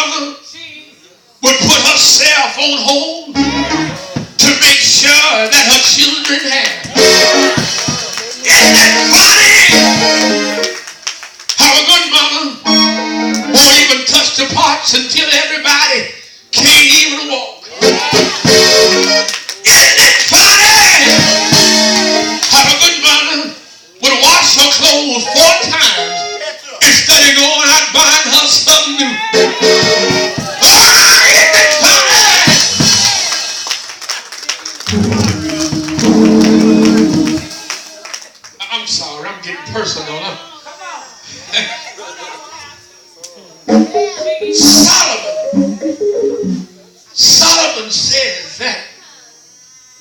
mother would put herself on hold to make sure that her children had. Isn't that funny? How a good mother won't even touch the pots until everybody can't even walk. Isn't it funny? How a good mother would wash her clothes 4 times instead of going out buying her something new. Isn't it funny? I'm sorry, I'm getting personal. Solomon says that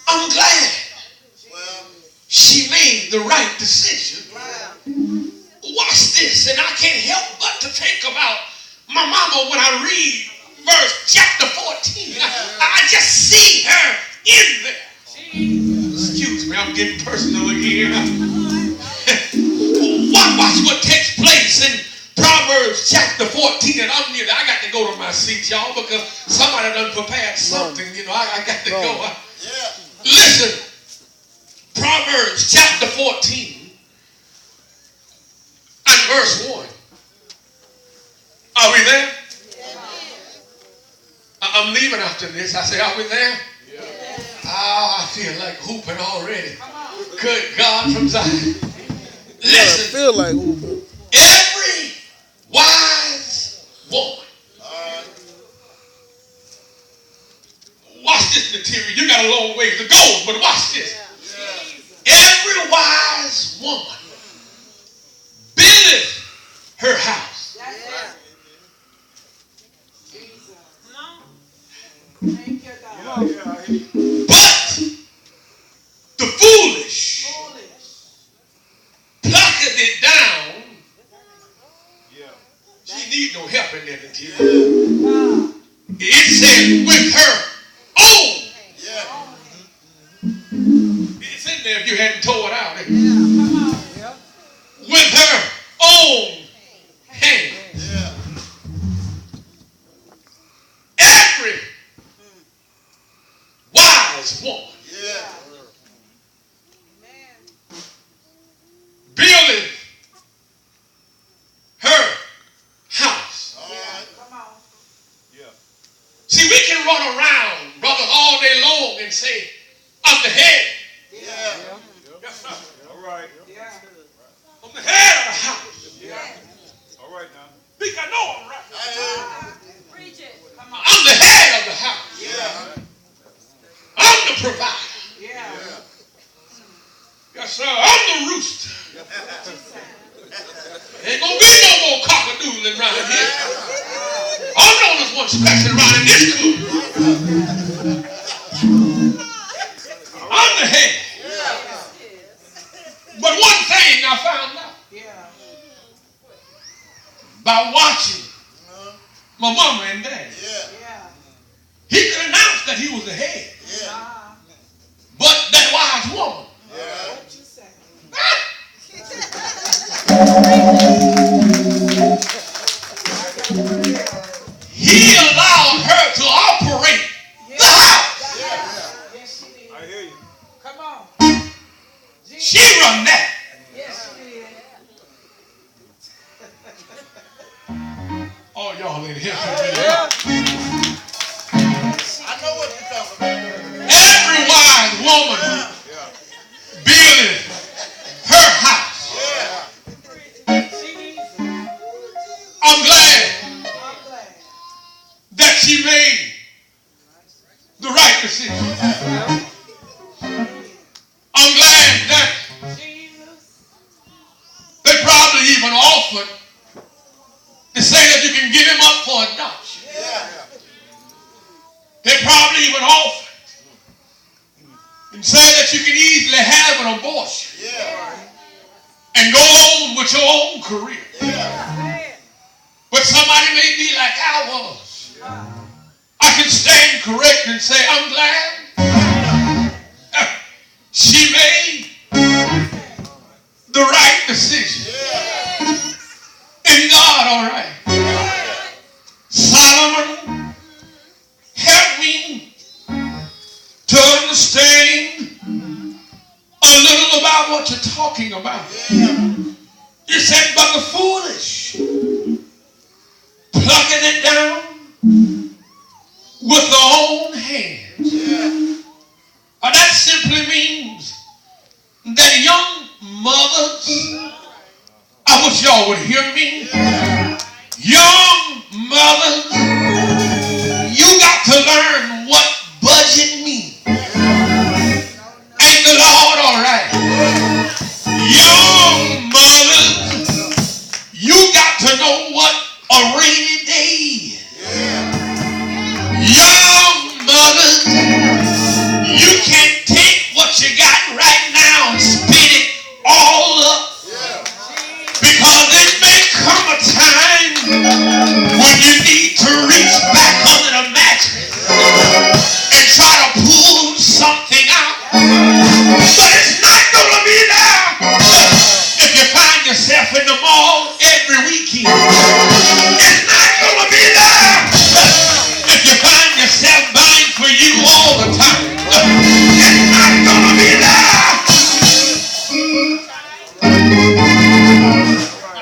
I'm glad she made the right decision. Watch this, and I can't help but to think about my mama when I read chapter 14. I just see her in there. Excuse me, I'm getting personal again. Watch what takes place in Proverbs chapter 14, and I got to go to my seat, y'all, because somebody done prepared something. I got to go. Listen, Proverbs chapter 14 and verse 1. Are we there? I'm leaving after this. I say, are we there? I feel like hooping already. Good God from Zion. Listen, I feel like hooping. Every wise woman. Watch this material. You got a long ways to go, but watch this. Every wise woman buildeth her house. But the foolish plucketh it down. She need no help in that material. It said with her own. It's in there if you hadn't tore it out. With her own hand. Every wise woman building her house. See, we can run around, brothers, all day long and say, I'm the head. Yes, sir. All right. I'm the head of the house. All right now. Think I know I'm right. Preach it. I'm the head of the house. I'm the provider. Yes, sir. I'm the rooster. Ain't gonna be no more cock-a-doodling around here. I'm known as one special around in this school. I'm the head. But one thing I found out by watching my mama and daddy, he could announce that he was the head. But that wise woman, he allowed her to operate the house. I hear you. Come on. She run that. Yes, she did. Oh, y'all ain't here. I know what you're talking about. Every wise woman building her house. I'm glad that she made the right decision. I'm glad that they probably even offered to say that you can give him up for adoption. They probably even offered and said that you can easily have an abortion and go on with your own career. But somebody may be like I was. I can stand correct and say, I'm glad she made the right decision. In God, all right. Solomon what you're talking about. You said, but the foolish plucking it down with their own hands. That simply means that young mothers, I wish y'all would hear me. Young mothers, you got to learn what budget means. Ain't the Lord all right? Young mothers, you got to know what a rainy day is. Young mothers, you can't take what you got right now and spit it all up. Because it may come a time when you need to reach back under the mattress and try to pull something out. But it's not going to be there if you find yourself in the mall every weekend. It's not going to be there if you find yourself buying for you all the time. It's not going to be there.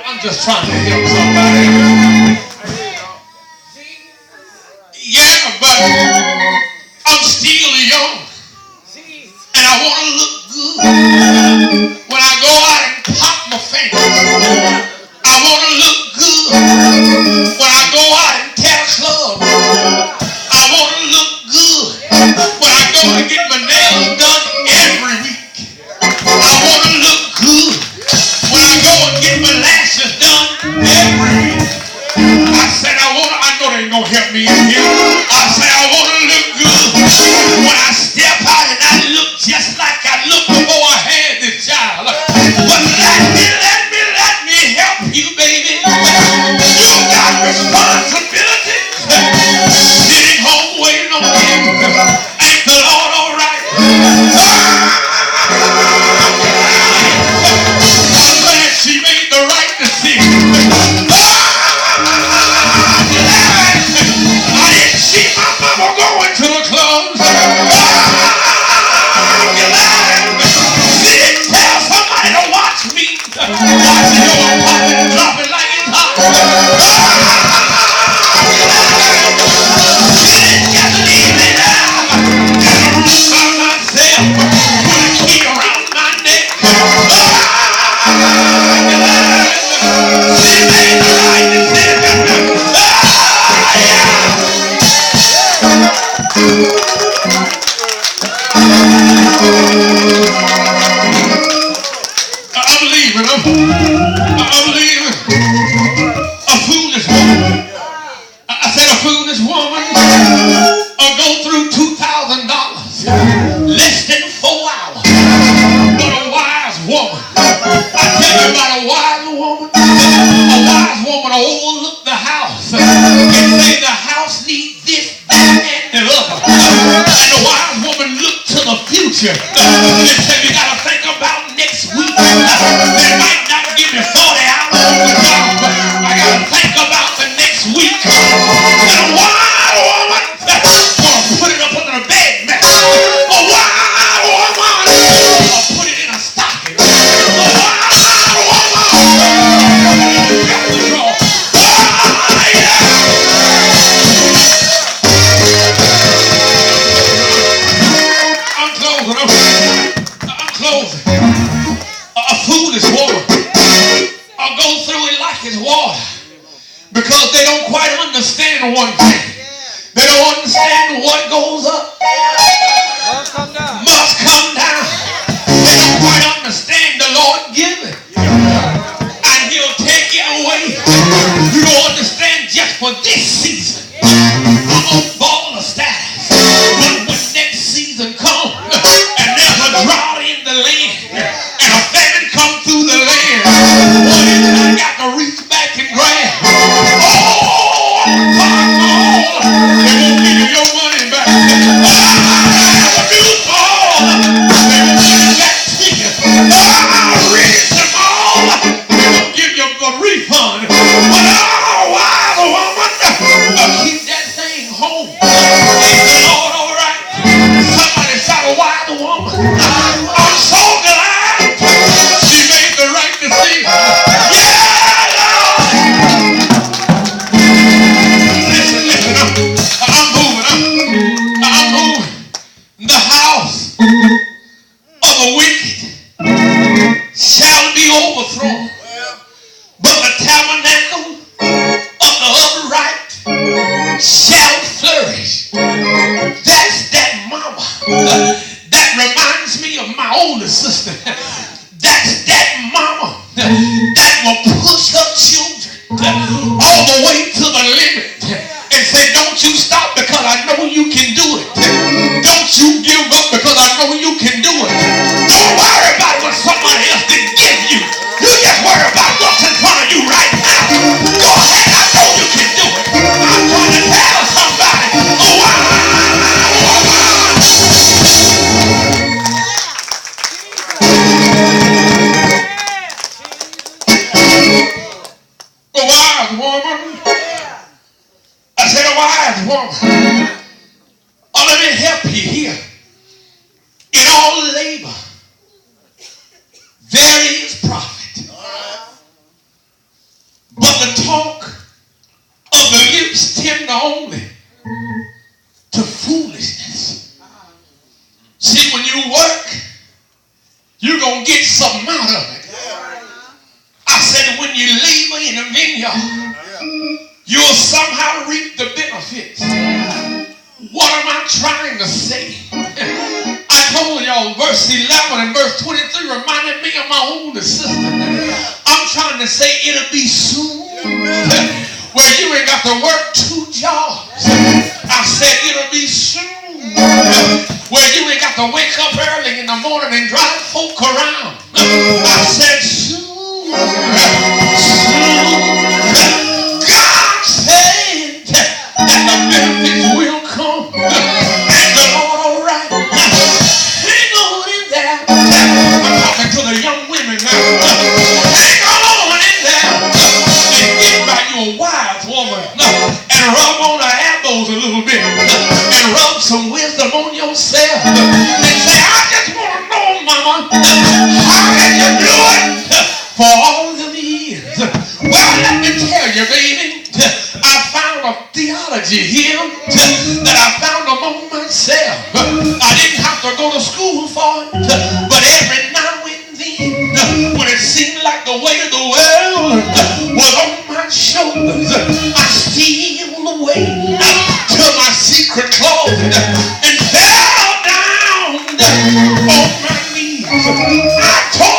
I'm just trying to help somebody. Yeah, but I'm still young. And I want to look good. When I go out and pop my fingers, I want to look good. When I go out and tear a club, I want to look good. When I go to get my nails done every week, I want to look good. When I go and get my lashes done every week, I said I know they ain't going to help me in here. I said I want to look good. When I step out and I look just like I looked before I had this child. But let me help you, baby. You got responsibilities. Sitting home waiting on you. Ain't the Lord all right? I'm glad she made the right decision. I didn't see my mama going to the clubs. She didn't tell somebody to watch me. Watch it go and pop it and drop it like it's hot. She didn't just leave me there in a room by myself with a key around my neck. She made the right decision. I'm leaving. A foolish woman. I said a foolish woman will go through $2,000 less than 4 hours. But a wise woman, I tell you about a wise woman. A wise woman will overlook the house and say the house needs this, that, and the other. And the wise woman look to the future and say you got to think about next week. They might not give me 40 hours on the job. I got to think about the next week. And a wise woman will put it up under the bed mat. A wise woman will put it in a stocking. A wise woman will get the drawer. I'm closing. A foolish woman will go through it like it's water because they don't quite understand one thing. They don't understand what goes up must come down. They don't quite understand the Lord giving and He'll take it away. You don't understand just for this season. I'm on ball of status. But when next season comes and there's a drought in the land and a famine come through the land, what is it I got to reach back and grab? Oh, God, they won't give you your money back. Oh, new ball, they won't give it back to you. Oh, reach them all, they won't give you a refund. But oh, wise woman, woman. Oh, let me help you here. In all labor, there is profit. But the talk of the lips tend only to foolishness. See, when you work, you're going to get something out of it. I said when you labor in a vineyard, you'll somehow reap the benefits. What am I trying to say? I told y'all verse 11 and verse 23 reminded me of my older sister. I'm trying to say it'll be soon where you ain't got to work 2 jobs. I said it'll be soon where you ain't got to wake up early in the morning and drive folk around. I said soon. God said that the benefits will come. And the Lord, all right. Hang on in there. I'm talking to the young women now. Hang on in there. And get by your wise woman. And rub on her elbows a little bit. And rub some wisdom on yourself. And say, I just want to know, mama, how can you do it for all them years? Well, let me tell you, baby, I found a theology here that I found among myself. I didn't have to go to school for it, but every now and then, when it seemed like the weight of the world was on my shoulders, I steal away to my secret closet and fell down on my knees. I told